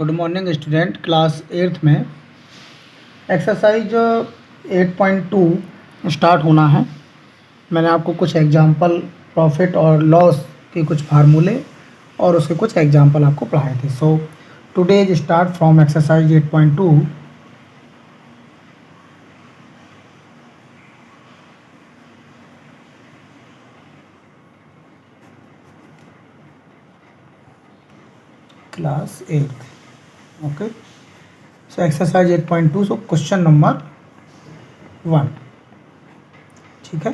Good morning student. Class 8th में exercise 8.2 start होना है। मैंने आपको कुछ एग्जांपल प्रॉफिट और लॉस के कुछ फार्मूले और उसके कुछ एग्जांपल आपको पढ़ाए थे। So today is start from exercise 8.2। Class 8th। Okay, so exercise 8.2। So question number 1। ठीक है,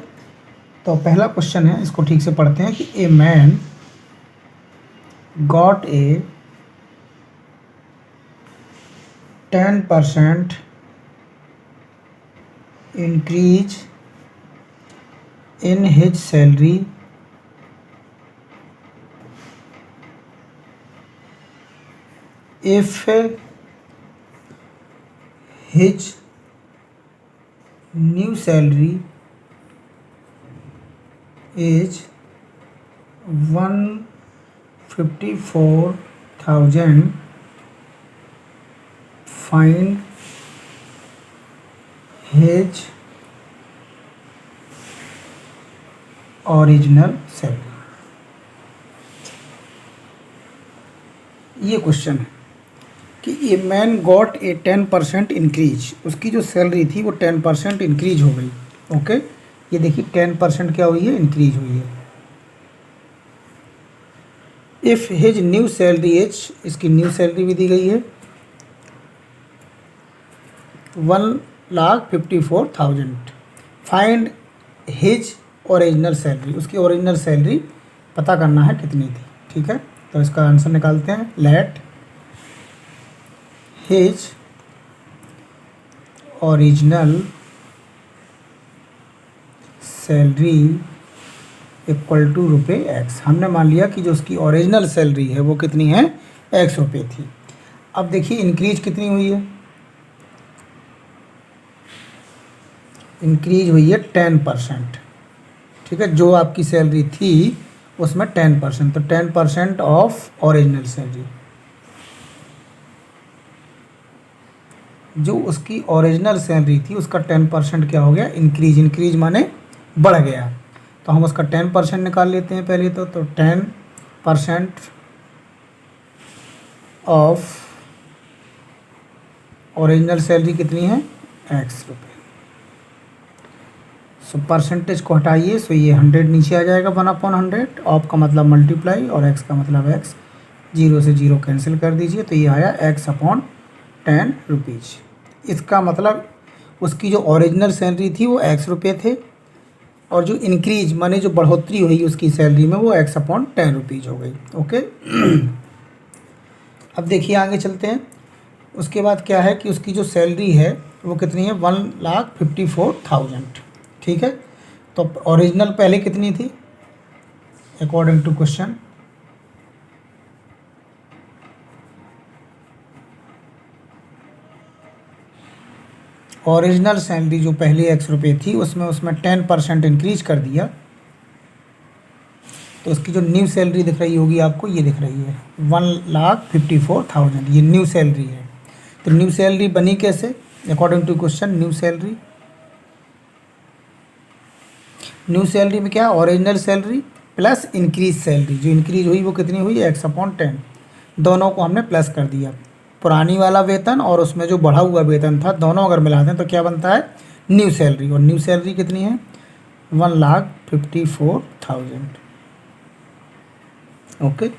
तो पहला क्वेश्चन है, इसको ठीक से पढ़ते हैं कि a man got a 10% increase in his salary if his new salary is 154,000. Find his original salary. ये क्वेश्चन है कि a man got a 10% increase, उसकी जो सैलरी थी वो 10% इंक्रीज हो गई। ओके, ये देखिए 10% क्या हुई है, इंक्रीज हुई है। If his new salary is, इसकी न्यू सैलरी भी दी गई है 1,54,000। फाइंड हिज ओरिजिनल सैलरी, उसकी ओरिजिनल सैलरी पता करना है कितनी थी। ठीक है, तो इसका आंसर निकालते हैं। Let his original salary equal to रुपये एक्स। हमने मान लिया कि जो उसकी ओरिजिनल सैलरी है वो कितनी है, एक्स रुपये थी। अब देखिए इंक्रीज कितनी हुई है, इंक्रीज हुई है 10%। ठीक है, जो आपकी सैलरी थी उसमें 10%, तो 10% ऑफ ओरिजिनल सैलरी। जो उसकी ओरिजिनल सैलरी थी उसका 10% क्या हो गया, इंक्रीज। इंक्रीज माने बढ़ गया, तो हम उसका 10% निकाल लेते हैं पहले तो 10% ऑफ ओरिजिनल सैलरी कितनी है, एक्स रुपये। सो परसेंटेज को हटाइए, सो ये 100 नीचे आ जाएगा, 1/100। ऑफ का मतलब मल्टीप्लाई और एक्स का मतलब एक्स, 0 से 0 कैंसिल कर दीजिए, तो ये आया x/10 रुपीज़। इसका मतलब उसकी जो ओरिजिनल सैलरी थी वो एक्स रुपये थे, और जो इंक्रीज माने जो बढ़ोतरी हुई उसकी सैलरी में वो x/10 रुपीज़ हो गई। ओके, अब देखिए आगे चलते हैं। उसके बाद क्या है कि उसकी जो सैलरी है वो कितनी है, 1,54,000। ठीक है, तो ओरिजिनल पहले कितनी थी according to question, original salary जो पहले एक्स रुपये थी उसमें 10% इंक्रीज कर दिया, तो उसकी जो न्यू सैलरी दिख रही होगी आपको, ये दिख रही है 1,54,000, ये न्यू सैलरी है। तो न्यू सैलरी बनी कैसे according to question, new salary में क्या, original salary plus increase salary. जो इंक्रीज हुई वो कितनी हुई, x/10। दोनों को हमने प्लस कर दिया, पुरानी वाला वेतन और उसमें जो बढ़ा हुआ वेतन था, दोनों अगर मिलाते हैं तो क्या बनता है, न्यू सैलरी। और न्यू सैलरी कितनी है, 1,54,000। ओके,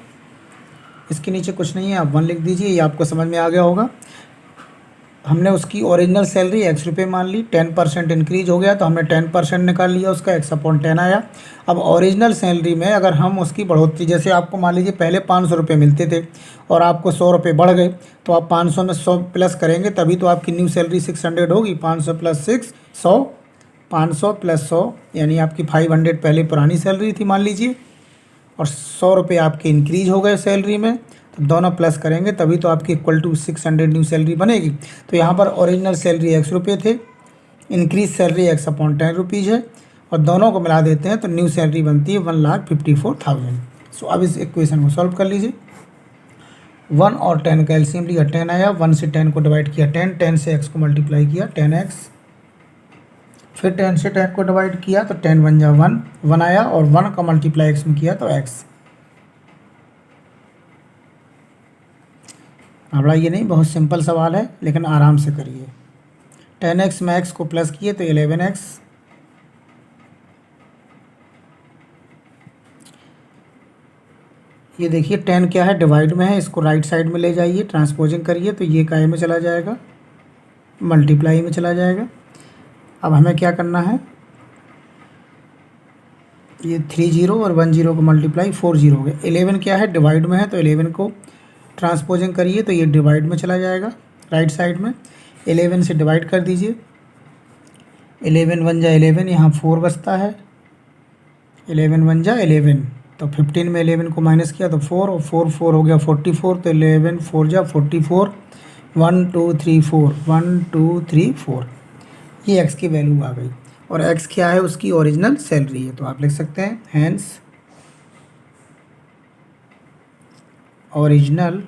इसके नीचे कुछ नहीं है, आप 1 लिख दीजिए, ये आपको समझ में आ गया होगा। हमने उसकी ओरिजिनल सैलरी एक्स रुपये मान ली, 10% इंक्रीज हो गया तो हमने 10% निकाल लिया, उसका x/10 आया। अब ओरिजिनल सैलरी में अगर हम उसकी बढ़ोतरी, जैसे आपको मान लीजिए पहले 500 रुपये मिलते थे और आपको 100 रुपये बढ़ गए, तो आप 500 में 100 प्लस करेंगे तभी तो आपकी न्यू सैलरी 600 होगी। 500 + 6 100, 500 + 100 यानी आपकी 500 पहले पुरानी सैलरी थी मान लीजिए, और 100 रुपये आपके इंक्रीज हो गए सैलरी में, तो दोनों प्लस करेंगे तभी तो आपकी इक्वल टू 600 न्यू सैलरी बनेगी। तो यहाँ पर ओरिजिनल सैलरी एक्स रुपये थे, इंक्रीज सैलरी x/10 रुपीज़ है, और दोनों को मिला देते हैं तो न्यू सैलरी बनती है 1,54,000। सो अब इस इक्वेशन को सॉल्व कर लीजिए। 1 और 10 का एलसीएम लिया 10 आया, 1 से 10 को डिवाइड किया 10, 10 से x को मल्टीप्लाई किया 10x, फिर 10 से 10 को डिवाइड किया तो 10 बन जा 1, 1 आया और 1 का मल्टीप्लाई x में किया तो x। बड़ा ये नहीं, बहुत सिंपल सवाल है लेकिन आराम से करिए। 10x में x को प्लस किए तो 11x, ये देखिए 10 क्या है, डिवाइड में है, इसको राइट साइड में ले जाइए, ट्रांसपोजिंग करिए तो ये काय में चला जाएगा, मल्टीप्लाई में चला जाएगा। अब हमें क्या करना है, ये 3 0 और 1 0 को मल्टीप्लाई 4 0 हो गया। 11 क्या है, डिवाइड में है तो 11 को ट्रांसपोजिंग करिए तो ये डिवाइड में चला जाएगा राइट साइड में। 11 से डिवाइड कर दीजिए, 11 1 जा 11, यहाँ 4 बचता है, 11 1 जा 11, तो 15 में 11 को माइनस किया तो 4 और 4 4 हो गया 44, तो 11 4 जा 44, 1 2 3 4, 1 2 3 4, ये x की वैल्यू आ गई। और x क्या है, उसकी ओरिजिनल सैलरी है, तो आप लिख सकते हैं हैंस ओरिजिनल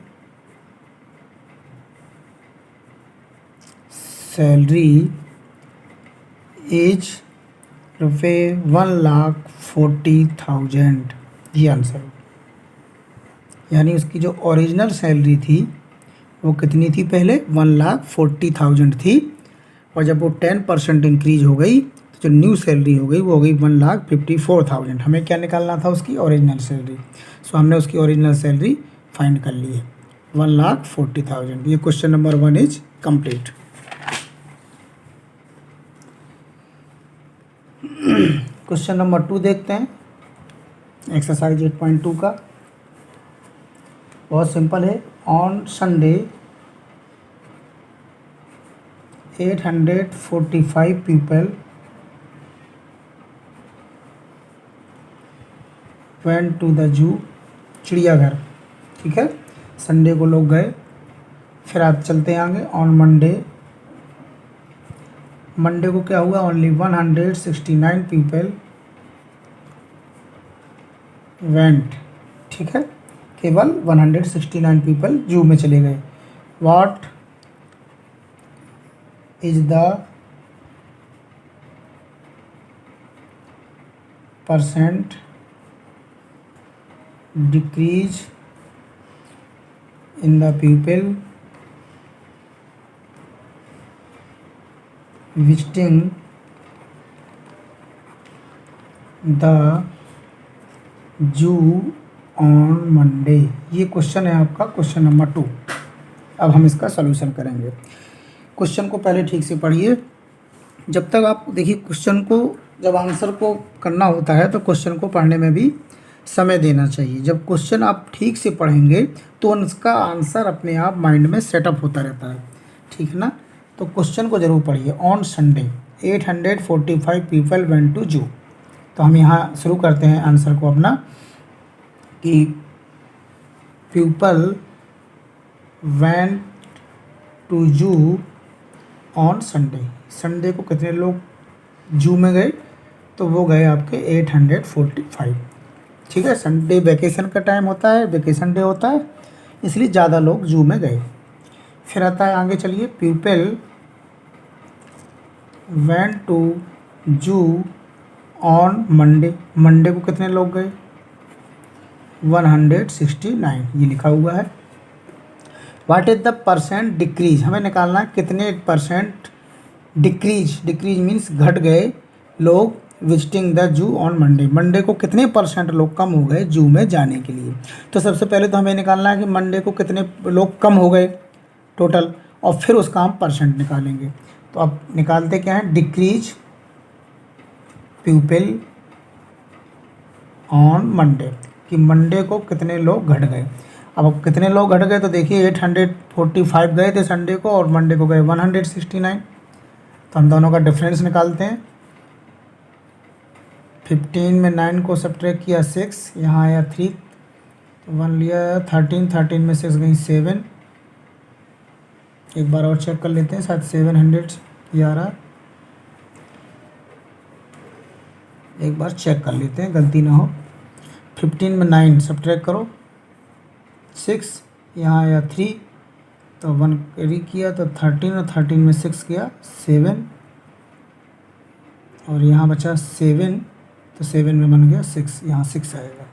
सैलरी इज ₹1,40,000, ये आंसर। यानी उसकी जो ओरिजिनल सैलरी थी वो कितनी थी, पहले 1,40,000 थी, और जब वो 10% इंक्रीज हो गई तो जो न्यू सैलरी हो गई वो हो गई 1,54,000। हमें क्या निकालना था, उसकी ओरिजिनल सैलरी। सो हमने उसकी ओरिजिनल सैलरी फाइंड कर ली है 1,40,000। ये question number 1 is complete. Question number 2 देखते हैं, एक्सरसाइज 8.2 का। बहुत सिंपल है। On Sunday 845 people went to the zoo, चिड़ियाघर। ठीक है, संडे को लोग गए। फिर आप चलते हैं आगे। ऑन मंडे को क्या हुआ, ओनली 169 पीपल वेंट। ठीक है, केवल 169 पीपल जू में चले गए। What is the percent decrease in the people visiting the zoo on Monday. ये क्वेश्चन है आपका, क्वेश्चन नंबर 2। अब हम इसका सॉल्यूशन करेंगे। क्वेश्चन को पहले ठीक से पढ़िए। जब तक आप देखिए क्वेश्चन को, जब आंसर को करना होता है तो क्वेश्चन को पढ़ने में भी समय देना चाहिए। जब क्वेश्चन आप ठीक से पढ़ेंगे तो उसका आंसर अपने आप माइंड में सेटअप होता रहता है। ठीक है ना, तो क्वेश्चन को ज़रूर पढ़िए। On Sunday 845 people went to zoo. तो हम यहाँ शुरू करते हैं आंसर को अपना कि पीपल वेंट टू जू ऑन संडे। संडे को कितने लोग जू में गए, तो वो गए आपके 845। ठीक है, संडे वैकेशन का टाइम होता है, वैकेशन डे होता है, इसलिए ज़्यादा लोग जू में गए। फिर आता है आगे, चलिए, पीपल वेंट टू जू ऑन मंडे। मंडे को कितने लोग गए, 169, ये लिखा हुआ है। What is the percent decrease, हमें निकालना है कितने परसेंट डिक्रीज। डिक्रीज मीन्स घट गए लोग visiting the zoo on Monday. Monday को कितने परसेंट लोग कम हो गए जू में जाने के लिए। तो सबसे पहले तो हमें निकालना है कि मंडे को कितने लोग कम हो गए टोटल, और फिर उसका हम परसेंट निकालेंगे। तो अब निकालते क्या है, डिक्रीज पीपल ऑन मंडे, कि मंडे को कितने लोग घट गए। अब कितने लोग घट गए, तो देखिए 845 गए थे संडे को और मंडे को गए 169। तो हम दोनों का डिफरेंस निकालते हैं। 15 में 9 को सब्ट्रैक्ट किया 6, यहाँ आया 3, तो 1 लिया 13, 13 में 6 गई 7। एक बार और चेक कर लेते हैं, शायद 700 ये आ रहा है। एक बार चेक कर लेते हैं, गलती ना हो। 15 में 9 सब्ट्रैक्ट करो 6, यहाँ आया 3, तो 1 कैरी किया तो 13, और 13 में 6 किया 7, और यहाँ बचा 7, तो 7 में बन गया 6, यहाँ 6 आएगा।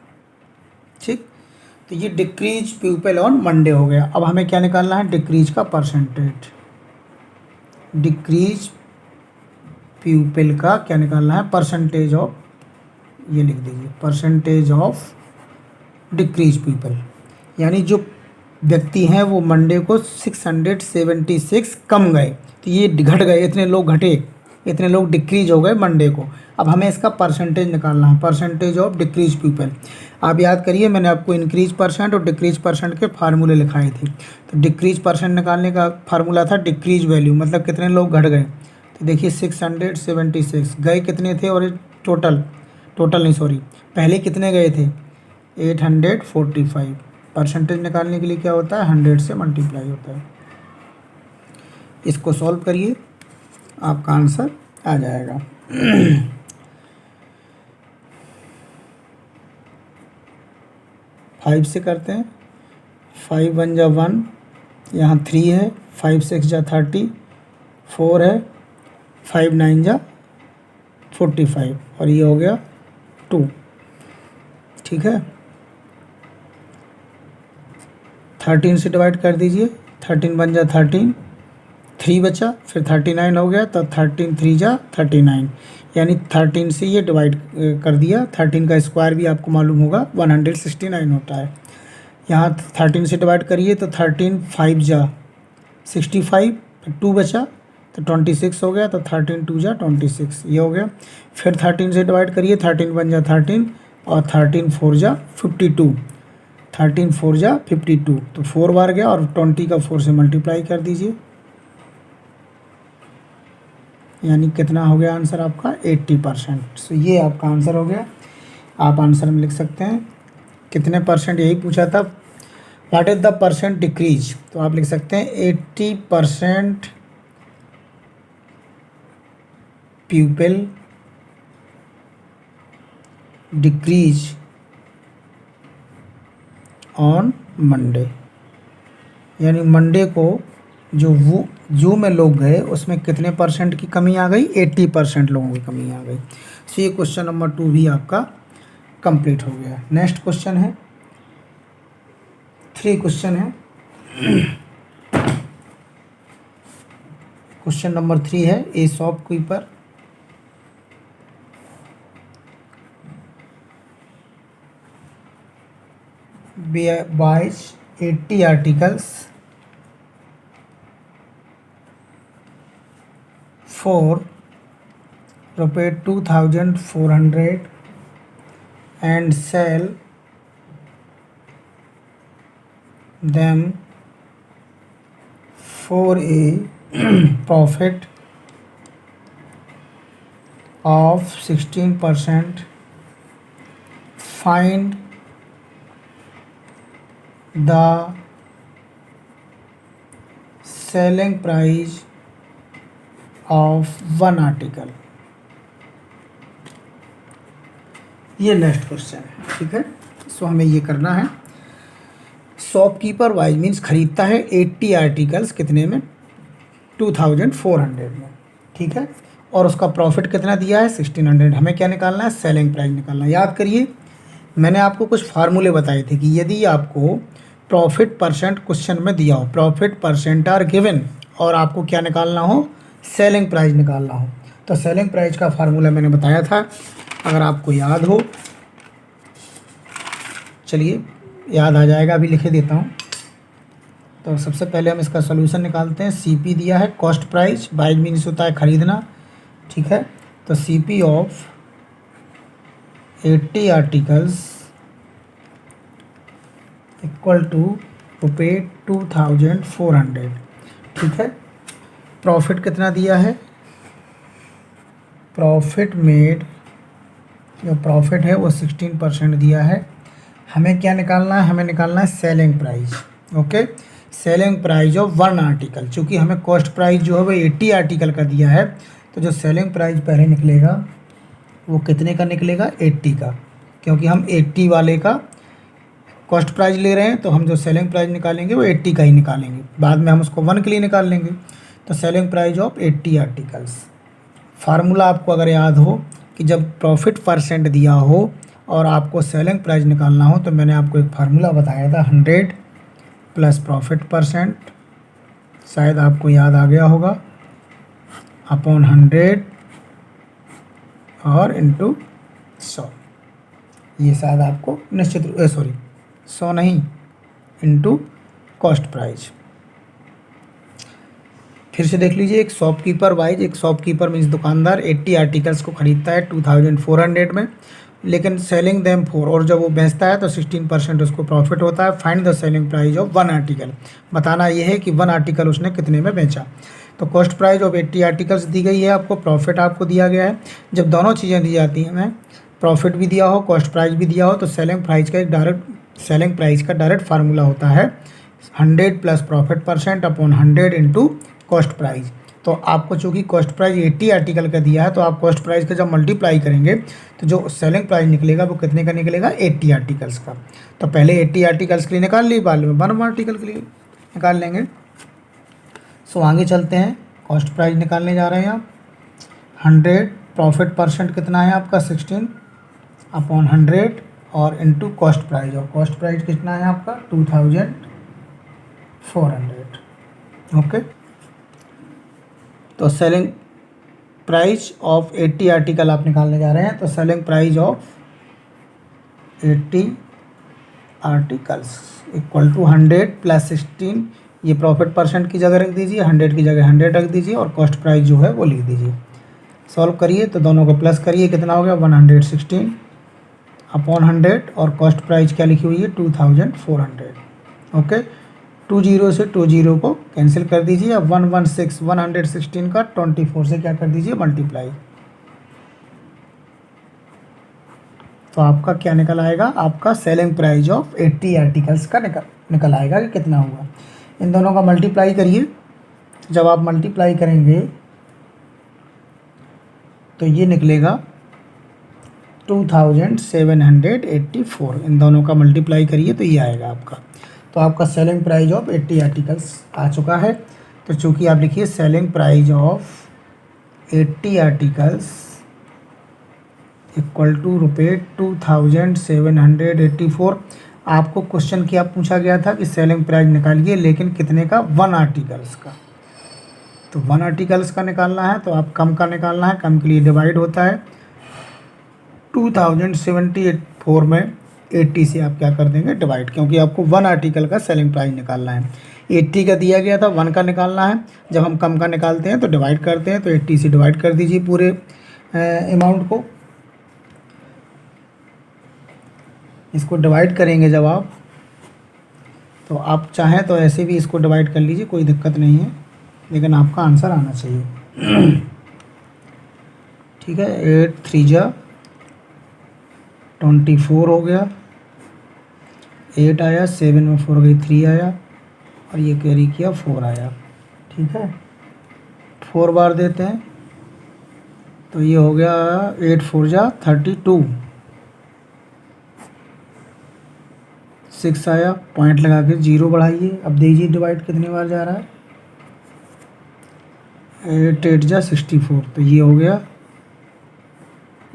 ठीक, तो ये डिक्रीज प्यूपिल ऑन मंडे हो गया। अब हमें क्या निकालना है, डिक्रीज का परसेंटेज। डिक्रीज प्यूपिल का क्या निकालना है, परसेंटेज ऑफ, ये लिख दीजिए, परसेंटेज ऑफ डिक्रीज प्यूपिल, यानी जो व्यक्ति हैं वो मंडे को 676 कम गए, तो ये घट गए, इतने लोग घटे, इतने लोग डिक्रीज हो गए मंडे को। अब हमें इसका परसेंटेज निकालना है, परसेंटेज ऑफ डिक्रीज पीपल। आप याद करिए, मैंने आपको इंक्रीज परसेंट और डिक्रीज परसेंट के फार्मूले लिखाए थे। तो डिक्रीज परसेंट निकालने का फार्मूला था डिक्रीज वैल्यू, मतलब कितने लोग घट गए। तो देखिए 676 गए कितने थे, और टोटल नहीं सॉरी, पहले कितने गए थे 845। परसेंटेज निकालने के लिए क्या होता है, 100 से मल्टीप्लाई होता है। इसको सॉल्व करिए, आपका आंसर आ जाएगा। 5 से करते हैं, 5 1 जा 1, यहाँ 3 है, 5 6 जा 30, 4 है, 5 9 जा 45, और ये हो गया 2। ठीक है, 13 से डिवाइड कर दीजिए, 13 1 जा 13, 3 बचा, फिर 39 हो गया, तो 13 3 जा 39, यानी 13 से ये डिवाइड कर दिया। 13 का स्क्वायर भी आपको मालूम होगा 169 होता है। यहाँ 13 से डिवाइड करिए तो 13 5 जा 65, फिर 2 बचा तो 26 हो गया, तो 13 2 जा 26, ये हो गया। फिर 13 से डिवाइड करिए, 13 1 जा 13, और 13 4 जा 52, 13 4 जा 52, तो 4 बार गया, और 20 का 4 से मल्टीप्लाई कर दीजिए, यानी कितना हो गया आंसर आपका 80%। सो ये आपका आंसर हो गया। आप आंसर में लिख सकते हैं कितने परसेंट, यही पूछा था, what is the percent decrease, तो आप लिख सकते हैं 80% प्यूपिल डिक्रीज ऑन मंडे, यानी मंडे को जो में लोग गए उसमें कितने परसेंट की कमी आ गई, 80% लोगों की कमी आ गई। सो ये क्वेश्चन नंबर 2 भी आपका कंप्लीट हो गया। नेक्स्ट क्वेश्चन है, 3 क्वेश्चन है। क्वेश्चन नंबर 3 है, ए shopkeeper buys 80 articles for ₹2,400 and sell them for a profit of 16%. Find the selling price of one article। ये नेक्स्ट क्वेश्चन है। ठीक है, सो हमें ये करना है, शॉपकीपर वाइज मीन्स खरीदता है 80 आर्टिकल्स, कितने में, 2400 में। ठीक है, और उसका प्रॉफिट कितना दिया है 1600। हमें क्या निकालना है, सेलिंग प्राइस निकालना है। याद करिए, मैंने आपको कुछ फार्मूले बताए थे कि यदि आपको प्रॉफिट परसेंट क्वेश्चन में दिया हो, प्रॉफिट परसेंट आर गिवन, और आपको क्या निकालना हो, सेलिंग प्राइस निकालना हो, तो सेलिंग प्राइस का फार्मूला मैंने बताया था, अगर आपको याद हो, चलिए याद आ जाएगा, अभी लिखे देता हूँ। तो सबसे पहले हम इसका सोल्यूशन निकालते हैं। सीपी दिया है कॉस्ट प्राइस, बाइज मीन्स होता है खरीदना। ठीक है, तो CP of 80 articles equal to ₹2400। ठीक है, प्रॉफिट कितना दिया है, प्रॉफिट मेड, जो प्रॉफिट है वो 16% दिया है। हमें क्या निकालना है, हमें निकालना है selling price. Okay, selling price of one article, चूँकि हमें कॉस्ट प्राइस जो है वो 80 आर्टिकल का दिया है, तो जो सेलिंग प्राइस पहले निकलेगा वो कितने का निकलेगा, 80 का, क्योंकि हम 80 वाले का कॉस्ट प्राइस ले रहे हैं तो हम जो सेलिंग प्राइस निकालेंगे वो 80 का ही निकालेंगे, बाद में हम उसको 1 के लिए निकाल लेंगे। तो selling price of 80 articles. Formula आपको अगर याद हो कि जब प्रॉफिट परसेंट दिया हो और आपको सेलिंग प्राइस निकालना हो, तो मैंने आपको एक फार्मूला बताया था 100 प्लस प्रॉफिट परसेंट, शायद आपको याद आ गया होगा, अपॉन 100 और इंटू 100। ये शायद आपको निश्चित 100 नहीं, इंटू कॉस्ट प्राइस। फिर से देख लीजिए, एक शॉपकीपर वाइज, एक शॉपकीपर मीन्स दुकानदार 80 आर्टिकल्स को खरीदता है 2400 में, लेकिन सेलिंग देम 4, और जब वो बेचता है तो 16% उसको प्रॉफिट होता है। Find the selling price of 1 article. बताना ये है कि 1 आर्टिकल उसने कितने में बेचा। तो कॉस्ट प्राइस ऑफ 80 आर्टिकल्स दी गई है आपको, प्रॉफिट आपको दिया गया है। जब दोनों चीज़ें दी जाती हैं, हमें प्रॉफिट भी दिया हो, कॉस्ट प्राइस भी दिया हो, तो सेलिंग प्राइस का डायरेक्ट फार्मूला होता है 100 plus profit percent upon 100 into cost price. तो आपको चूँकि कॉस्ट प्राइस 80 आर्टिकल का दिया है, तो आप कॉस्ट प्राइस का जब मल्टीप्लाई करेंगे तो जो सेलिंग प्राइस निकलेगा वो कितने का निकलेगा, 80 आर्टिकल्स का। तो पहले 80 आर्टिकल्स के लिए निकाल ली, बाद में 1 आर्टिकल के लिए निकाल लेंगे। सो आगे चलते हैं, कॉस्ट प्राइस निकालने जा रहे हैं आप। 100 प्रॉफिट परसेंट कितना है आपका 16 अपॉन 100 और इंटू कॉस्ट प्राइस, और कॉस्ट प्राइस कितना है आपका 2400। ओके, तो सेलिंग प्राइस ऑफ 80 आर्टिकल आप निकालने जा रहे हैं। तो selling price of 80 articles equal to 100 plus 16, ये प्रॉफिट परसेंट की जगह रख दीजिए, 100 की जगह 100 रख दीजिए, और कॉस्ट प्राइस जो है वो लिख दीजिए। सॉल्व करिए तो दोनों को प्लस करिए, कितना हो गया 116 अपॉन 100, और कॉस्ट प्राइस क्या लिखी हुई है 2400। ओके, 20 से 20 को कैंसिल कर दीजिए। अब 116 का 24 से क्या कर दीजिए मल्टीप्लाई, तो आपका क्या निकल आएगा, आपका सेलिंग प्राइस ऑफ 80 आर्टिकल्स का निकल आएगा कि कितना हुआ। इन दोनों का मल्टीप्लाई करिए, जब आप मल्टीप्लाई करेंगे तो ये निकलेगा 2784। इन दोनों का मल्टीप्लाई करिए तो ये आएगा आपका। तो आपका सेलिंग प्राइस ऑफ 80 आर्टिकल्स आ चुका है। तो चूँकि आप लिखिए selling price of 80 articles equal to ₹2784। आपको क्वेश्चन क्या पूछा गया था कि सेलिंग प्राइस निकालिए, लेकिन कितने का, 1 आर्टिकल्स का। तो 1 आर्टिकल्स का निकालना है तो आप कम का निकालना है, कम के लिए डिवाइड होता है 2074 में 80 से आप क्या कर देंगे डिवाइड, क्योंकि आपको 1 आर्टिकल का सेलिंग प्राइस निकालना है। 80 का दिया गया था, 1 का निकालना है। जब हम कम का निकालते हैं तो डिवाइड करते हैं, तो 80 से डिवाइड कर दीजिए पूरे अमाउंट को। इसको डिवाइड करेंगे जब आप, तो आप चाहें तो ऐसे भी इसको डिवाइड कर लीजिए, कोई दिक्कत नहीं है, लेकिन आपका आंसर आना चाहिए। ठीक है, 8 3 जा 24 हो गया, 8 आया, 7 में 4 गई 3 आया, और ये कैरी किया 4 आया। ठीक है, 4 बार देते हैं तो ये हो गया 8 4 जा 32, 6 आया, पॉइंट लगा के 0 बढ़ाइए। अब दीजिए डिवाइड कितनी बार जा रहा है, 8 8 जा 64, तो ये हो गया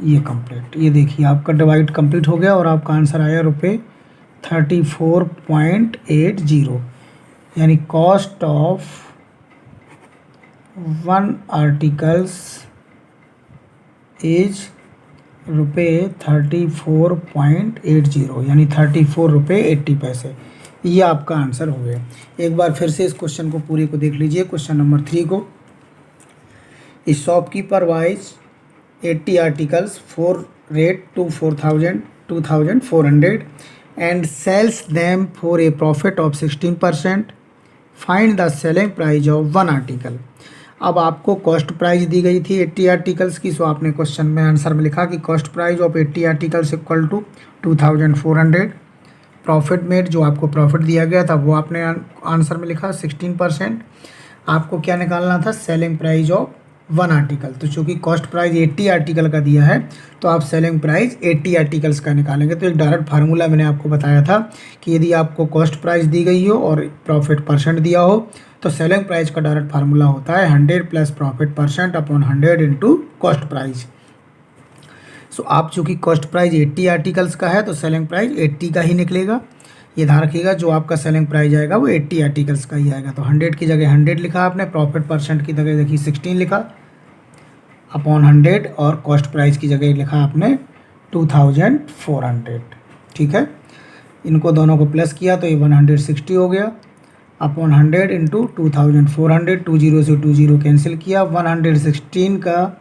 ये कंप्लीट। ये देखिए आपका डिवाइड कंप्लीट हो गया और आपका आंसर आया ₹34.80, यानी कॉस्ट ऑफ 1 आर्टिकल्स इज ₹34.80, यानी ₹34.80। ये आपका आंसर हो गया। एक बार फिर से इस क्वेश्चन को पूरे को देख लीजिए, क्वेश्चन नंबर 3 को। इस shopkeeper wise 80 articles for rate to 2400 and sells them for a profit of 16%. Find the selling price of 1 article. अब आपको कॉस्ट प्राइस दी गई थी 80 आर्टिकल्स की, सो आपने क्वेश्चन में आंसर में लिखा कि cost price of 80 articles equal to 2400। Profit made, जो आपको प्रॉफिट दिया गया था वो आपने आंसर में लिखा 16%। आपको क्या निकालना था, सेलिंग प्राइस ऑफ 1 आर्टिकल। तो चूँकि कॉस्ट प्राइस 80 आर्टिकल का दिया है तो आप सेलिंग प्राइस 80 आर्टिकल्स का निकालेंगे। तो एक डायरेक्ट फार्मूला मैंने आपको बताया था कि यदि आपको कॉस्ट प्राइस दी गई हो और प्रॉफिट परसेंट दिया हो तो सेलिंग प्राइस का डायरेक्ट फार्मूला होता है 100 plus profit percent upon 100 into cost price. So आप चूँकि कॉस्ट प्राइस 80 आर्टिकल्स का है तो सेलिंग प्राइस 80 का ही निकलेगा। ये ध्यान रखिएगा, जो आपका सेलिंग प्राइस आएगा वो 80 आर्टिकल्स का ही आएगा। तो 100 की जगह 100 लिखा आपने, प्रॉफिट परसेंट की जगह देखिए 16 लिखा अपॉन 100 और कॉस्ट प्राइस की जगह लिखा आपने 2400। ठीक है, इनको दोनों को प्लस किया तो ये 160 हो गया अपॉन 100 इंटू 2400। 20 से 20 कैंसिल किया, 116 का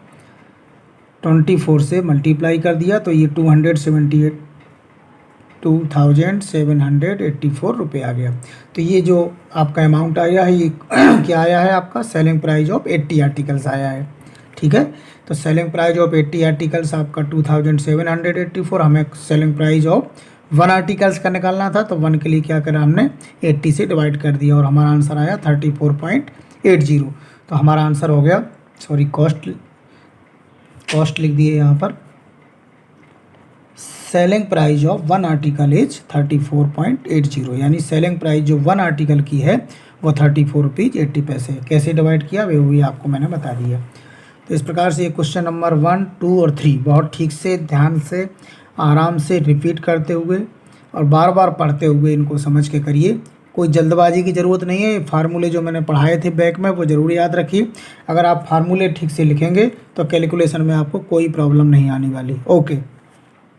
24 से मल्टीप्लाई कर दिया तो ये 2784 रुपये आ गया। तो ये जो आपका अमाउंट आया है ये क्या आया है, आपका सेलिंग प्राइस ऑफ 80 आर्टिकल्स आया है। ठीक है, तो सेलिंग प्राइस ऑफ 80 आर्टिकल्स आपका 2784। हमें सेलिंग प्राइस ऑफ 1 आर्टिकल्स का निकालना था तो 1 के लिए क्या करा हमने 80 से डिवाइड कर दिया और हमारा आंसर आया 34.80। तो हमारा आंसर हो गया, सॉरी कॉस्ट लिख दिए यहाँ पर, selling price of 1 article is 34.80। यानी सेलिंग प्राइस जो 1 आर्टिकल की है वो 34.80 रुपीज़। कैसे डिवाइड किया वो भी आपको मैंने बता दिया। तो इस प्रकार से ये क्वेश्चन नंबर 1, 2 और 3 बहुत ठीक से, ध्यान से, आराम से रिपीट करते हुए और बार बार पढ़ते हुए इनको समझ के करिए। कोई जल्दबाजी की ज़रूरत नहीं है। फार्मूले जो मैंने पढ़ाए थे बैक में वो ज़रूर याद रखिए। अगर आप फार्मूले ठीक से लिखेंगे तो कैलकुलेशन में आपको कोई प्रॉब्लम नहीं आने वाली। ओके।